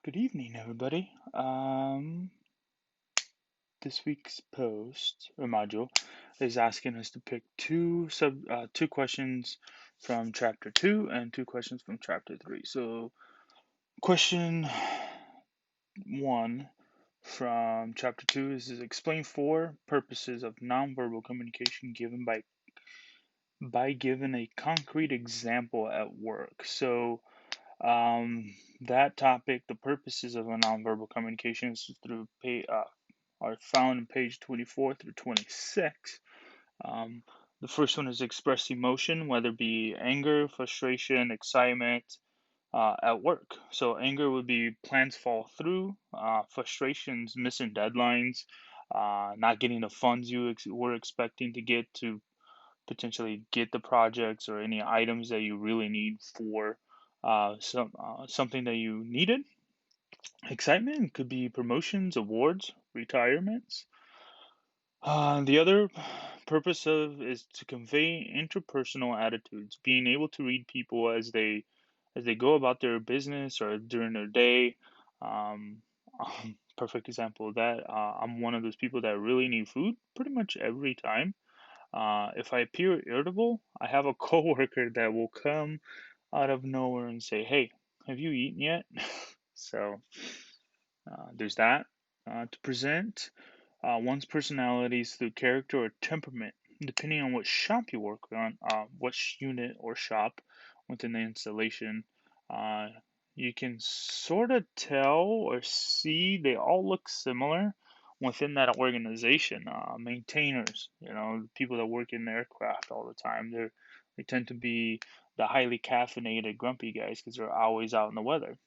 Good evening, everybody. This week's post or module is asking us to pick two questions from chapter two and two questions from chapter three. So, question one from chapter two is explain four purposes of nonverbal communication given by given a concrete example at work. So, that topic, the purposes of a nonverbal communication, is are found in page 24 through 26. Um, the first one is express emotion, whether it be anger, frustration, excitement at work. So anger would be plans fall through, frustrations, missing deadlines, not getting the funds you were expecting to get to potentially get the projects or any items that you really need for something that you needed. Excitement could be promotions, awards, retirements. The other purpose of is to convey interpersonal attitudes, being able to read people as they go about their business or during their day. Um, Perfect example of that. I'm one of those people that really need food pretty much every time. If I appear irritable, I have a coworker that will come out of nowhere and say, "Hey, have you eaten yet?" So there's that. To present one's personalities through character or temperament, depending on what shop you work on, what unit or shop within the installation. Uh, you can sort of tell or see they all look similar within that organization. Maintainers, people that work in aircraft all the time, they tend to be the highly caffeinated, grumpy guys because they're always out in the weather.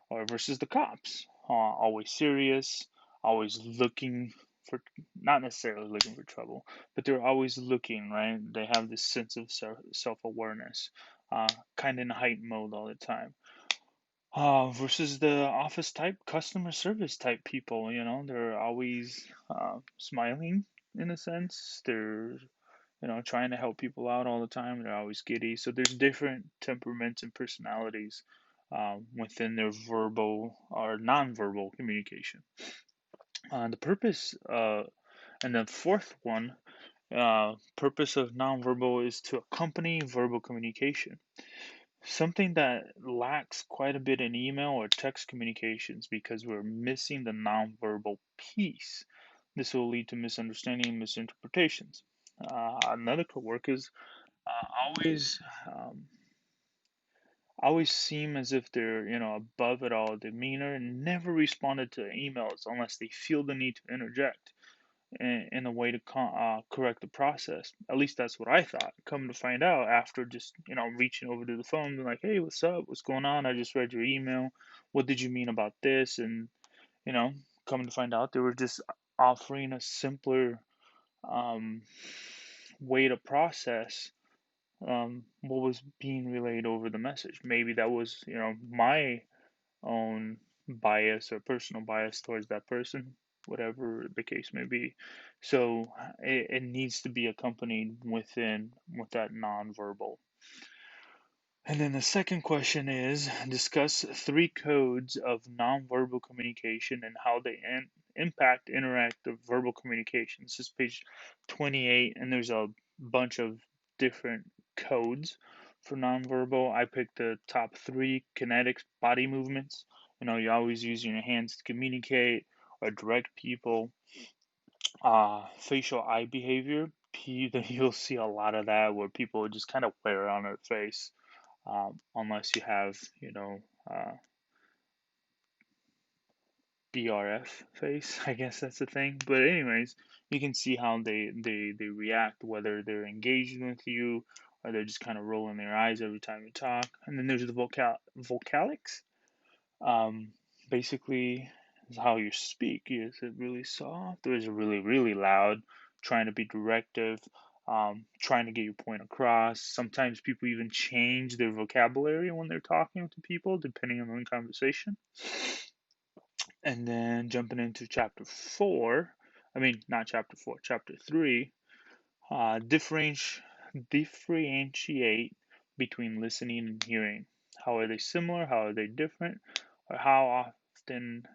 Or versus the cops, always serious, always looking for, not necessarily looking for trouble, but they're always looking, right? They have this sense of self awareness, kind of in heightened mode all the time. Versus the office type, customer service type people, they're always smiling in a sense. They're trying to help people out all the time. They're always giddy. So there's different temperaments and personalities within their verbal or nonverbal communication. The purpose, and the fourth one, purpose of nonverbal is to accompany verbal communication. Something that lacks quite a bit in email or text communications because we're missing the nonverbal piece. This will lead to misunderstanding and misinterpretations. Another coworker is always always seem as if they're above it all demeanor and never responded to emails unless they feel the need to interject in a way to correct the process. At least that's what I thought. Come to find out after just reaching over to the phone and like, hey, what's up, what's going on, I just read your email, what did you mean about this? And you know come to find out they were just offering a simpler um, way to process what was being relayed over the message. Maybe that was, my own bias or personal bias towards that person, whatever the case may be. So it needs to be accompanied with that nonverbal. And then the second question is discuss three codes of nonverbal communication and how they impact interactive verbal communication. This is page 28, and there's a bunch of different codes for nonverbal. I picked the top three: kinetics, body movements. You always using your hands to communicate or direct people. Facial eye behavior. You'll see a lot of that where people just kind of wear it on their face, unless you have, BRF face. I guess that's the thing. But anyways, you can see how they react, whether they're engaged with you or they're just kind of rolling their eyes every time you talk. And then there's the vocalics. Um, Basically, is how you speak. Is it really soft or is it really, really loud? Trying to be directive, trying to get your point across. Sometimes people even change their vocabulary when they're talking to people, depending on the conversation. And then jumping into chapter four, I mean, not chapter four, chapter three, differentiate between listening and hearing. How are they similar? How are they different? Or how often,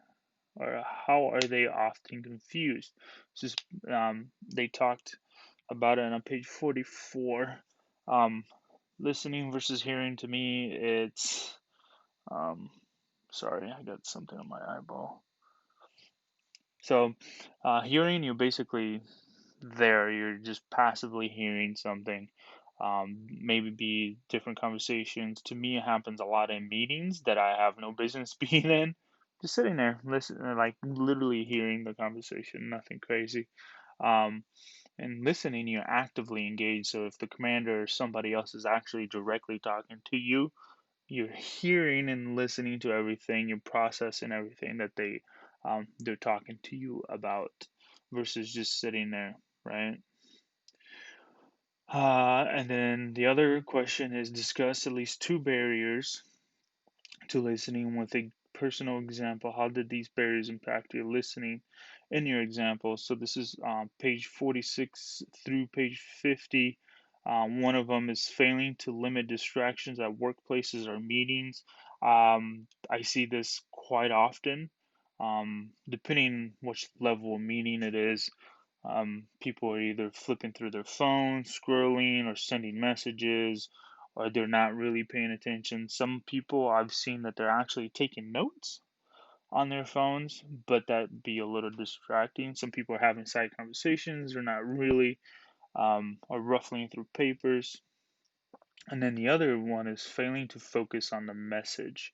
or how are they often confused? Just they talked about it on page 44. Um, Listening versus hearing, to me, it's um, sorry, I got something on my eyeball. So, hearing, you're basically there, you're just passively hearing something. Maybe be different conversations. To me, it happens a lot in meetings that I have no business being in. Just sitting there, listening, like literally hearing the conversation, nothing crazy. Um, and listening, you're actively engaged. So if the commander or somebody else is actually directly talking to you, you're hearing and listening to everything, you're processing everything that they're talking to you about versus just sitting there, right? And then the other question is discuss at least two barriers to listening with a personal example. How did these barriers impact your listening in your example? So this is page 46 through page 50. One of them is failing to limit distractions at workplaces or meetings. I see this quite often, depending which level of meeting it is. People are either flipping through their phones, scrolling, or sending messages, or they're not really paying attention. Some people I've seen that they're actually taking notes on their phones, but that be a little distracting. Some people are having side conversations, they're not really, or ruffling through papers. And then the other one is failing to focus on the message.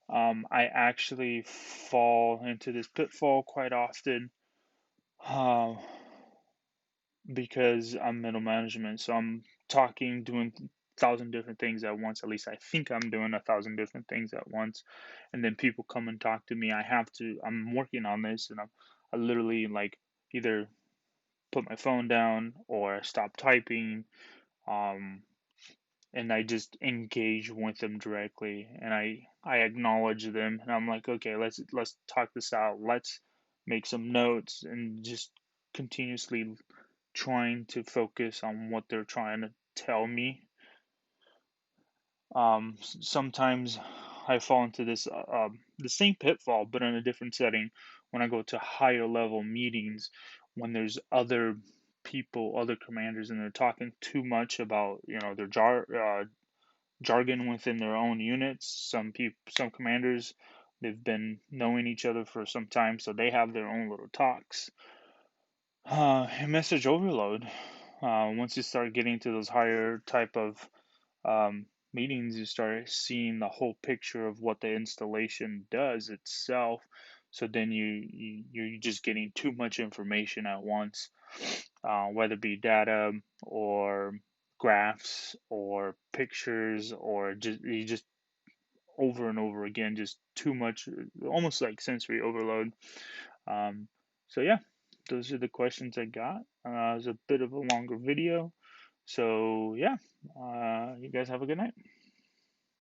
I actually fall into this pitfall quite often. Uh, because I'm middle management. So I'm talking, doing 1,000 different things at once. At least I think I'm doing 1,000 different things at once. And then people come and talk to me. I'm working on this, and I literally like either put my phone down or stop typing. Um, and I just engage with them directly, and I acknowledge them, and I'm like, okay, let's talk this out. Let's make some notes and just continuously trying to focus on what they're trying to tell me. Sometimes I fall into the same pitfall, but in a different setting. When I go to higher level meetings, when there's other people, other commanders, and they're talking too much about their jargon within their own units. Some commanders, they've been knowing each other for some time, so they have their own little talks. Message overload. Once you start getting to those higher type of meetings, you start seeing the whole picture of what the installation does itself. So then you're just getting too much information at once, whether it be data or graphs or pictures, or just over and over again, just too much, almost like sensory overload. Um, so yeah, those are the questions I got. It was a bit of a longer video. So yeah, you guys have a good night.